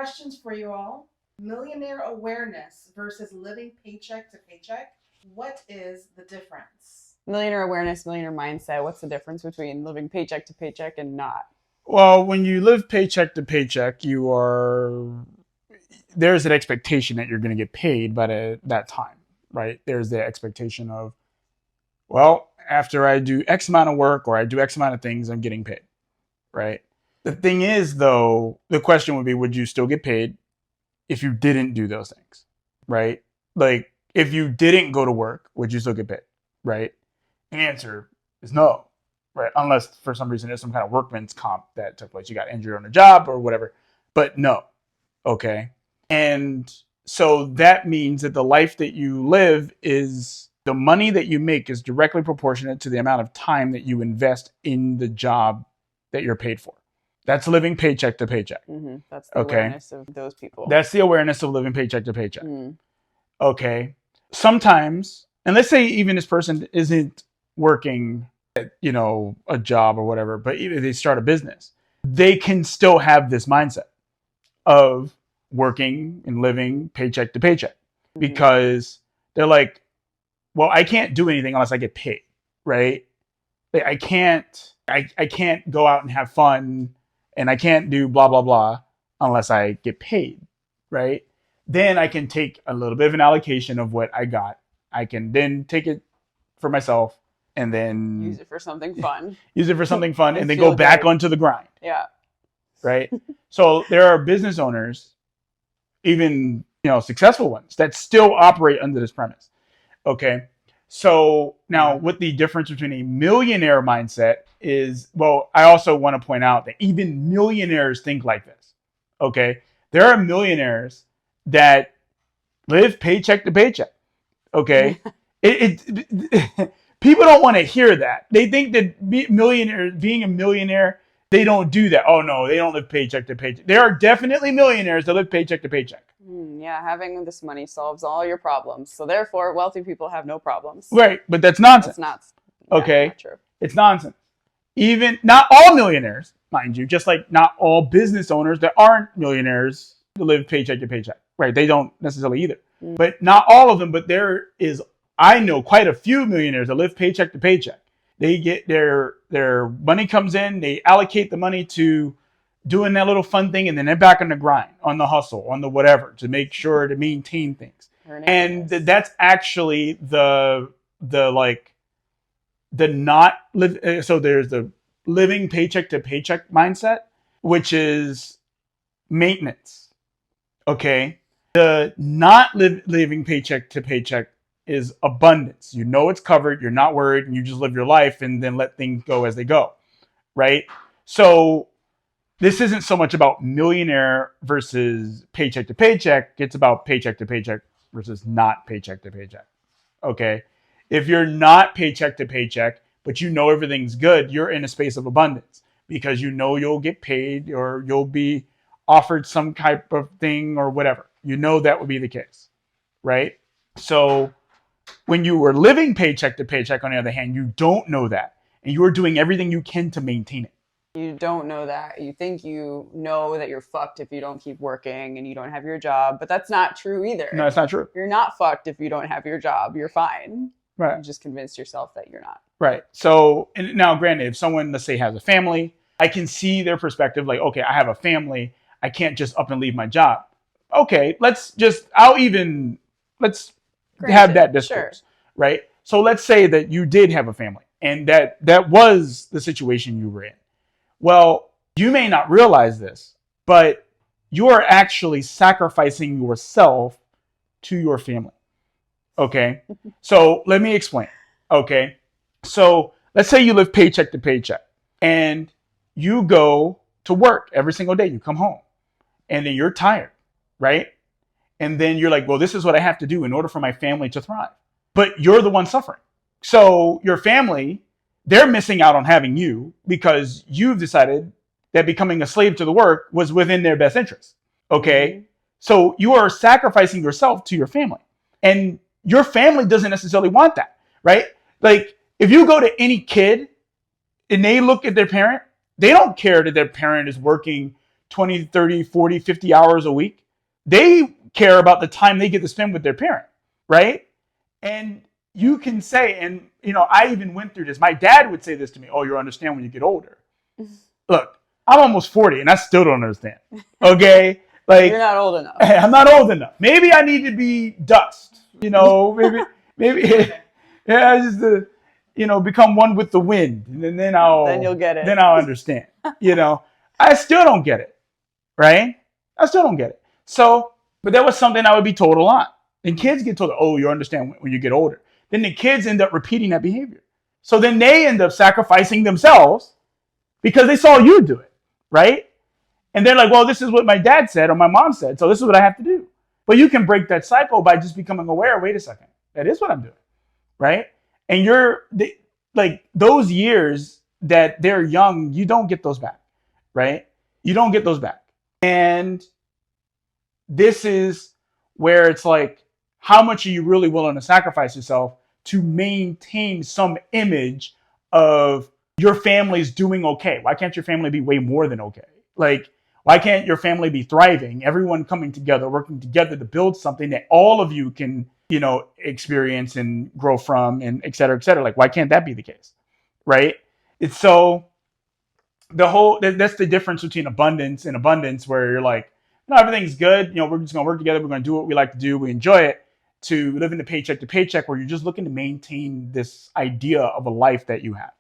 Questions for you all. Millionaire awareness versus living paycheck to paycheck. What is the difference? Millionaire awareness, millionaire mindset. What's the difference between living paycheck to paycheck and not? Well, when you live paycheck to paycheck, there's an expectation that you're going to get paid by that time, right? There's the expectation of, well, after I do X amount of work or I do X amount of things, I'm getting paid, right? The thing is, though, the question would be, would you still get paid if you didn't do those things, right? Like, if you didn't go to work, would you still get paid, right? The answer is no, right? Unless for some reason there's some kind of workman's comp that took place. You got injured on the job or whatever, but no, okay? And so that means that the life that you live is the money that you make is directly proportionate to the amount of time that you invest in the job that you're paid for. That's living paycheck to paycheck. Mm-hmm. That's the awareness of those people. That's the awareness of living paycheck to paycheck. Okay. Sometimes, and let's say even this person isn't working at, a job or whatever, but even they start a business, they can still have this mindset of working and living paycheck to paycheck because they're like, well, I can't do anything unless I get paid, right? Like, I can't go out and have fun and I can't do blah, blah, blah unless I get paid, right? Then I can take a little bit of an allocation of what I got. I can then take it for myself and then use it for something fun. And then go back onto the grind. Yeah. Right? So there are business owners, even, successful ones that still operate under this premise. Okay. So now what the difference between a millionaire mindset is, well, I also want to point out that even millionaires think like this. Okay. There are millionaires that live paycheck to paycheck. Okay. People don't want to hear that. They think that being a millionaire, they don't do that. Oh no, they don't live paycheck to paycheck. There are definitely millionaires that live paycheck to paycheck. Yeah, having this money solves all your problems. So therefore, wealthy people have no problems. Right, but that's nonsense. Okay, not true. It's nonsense. Even not all millionaires, mind you, just like not all business owners that aren't millionaires live paycheck to paycheck. Right, they don't necessarily either. But not all of them. But I know quite a few millionaires that live paycheck to paycheck. They get their money comes in, they allocate the money to doing that little fun thing, and then they're back on the grind, on the hustle, on the whatever, to make sure to maintain things. And that's actually the not live. So there's the living paycheck to paycheck mindset, which is maintenance. Okay, the not living paycheck to paycheck is abundance. You know it's covered. You're not worried, and you just live your life and then let things go as they go, right? So this isn't so much about millionaire versus paycheck to paycheck. It's about paycheck to paycheck versus not paycheck to paycheck. Okay, if you're not paycheck to paycheck, but you know everything's good, you're in a space of abundance because you know you'll get paid or you'll be offered some type of thing or whatever. You know that would be the case, right? So when you were living paycheck to paycheck, on the other hand, you don't know that. And you are doing everything you can to maintain it. You don't know that. You think you know that you're fucked if you don't keep working and you don't have your job. But that's not true either. No, it's not true. You're not fucked if you don't have your job. You're fine. Right. You just convinced yourself that you're not. Right. So and now, granted, if someone, let's say, has a family, I can see their perspective. Like, okay, I have a family. I can't just up and leave my job. Okay, let's have that discourse. Sure. Right? So let's say that you did have a family and that was the situation you were in. Well, you may not realize this, but you are actually sacrificing yourself to your family. Okay? So let me explain. Okay? So let's say you live paycheck to paycheck and you go to work every single day. You come home and then you're tired, right? And then you're like, well, this is what I have to do in order for my family to thrive. But you're the one suffering. So your family, they're missing out on having you because you've decided that becoming a slave to the work was within their best interest. Okay? So you are sacrificing yourself to your family. And your family doesn't necessarily want that, right? Like if you go to any kid and they look at their parent, they don't care that their parent is working 20, 30, 40, 50 hours a week. They care about the time they get to spend with their parent, right? And you can say, and I even went through this. My dad would say this to me, "Oh, you'll understand when you get older." Look, I'm almost 40 and I still don't understand. Okay? Like, you're not old enough. I'm not old enough. Maybe I need to be dust. Maybe yeah, just to, become one with the wind, and then Then you'll get it. Then I'll understand. I still don't get it, right? I still don't get it. So, but that was something I would be told a lot. And kids get told, "Oh, you'll understand when you get older." Then the kids end up repeating that behavior. So then they end up sacrificing themselves because they saw you do it, right? And they're like, "Well, this is what my dad said or my mom said, so this is what I have to do." But you can break that cycle by just becoming aware. Wait a second, that is what I'm doing, right? And like those years that they're young, you don't get those back, right? You don't get those back. And this is where it's like, how much are you really willing to sacrifice yourself to maintain some image of your family's doing okay? Why can't your family be way more than okay? Like, why can't your family be thriving? Everyone coming together, working together to build something that all of you can, experience and grow from, and et cetera, et cetera. Like, why can't that be the case? Right? It's so that's the difference between abundance and abundance, where you're like, everything's good. We're just going to work together. We're going to do what we like to do. We enjoy it, to living the paycheck to paycheck, where you're just looking to maintain this idea of a life that you have.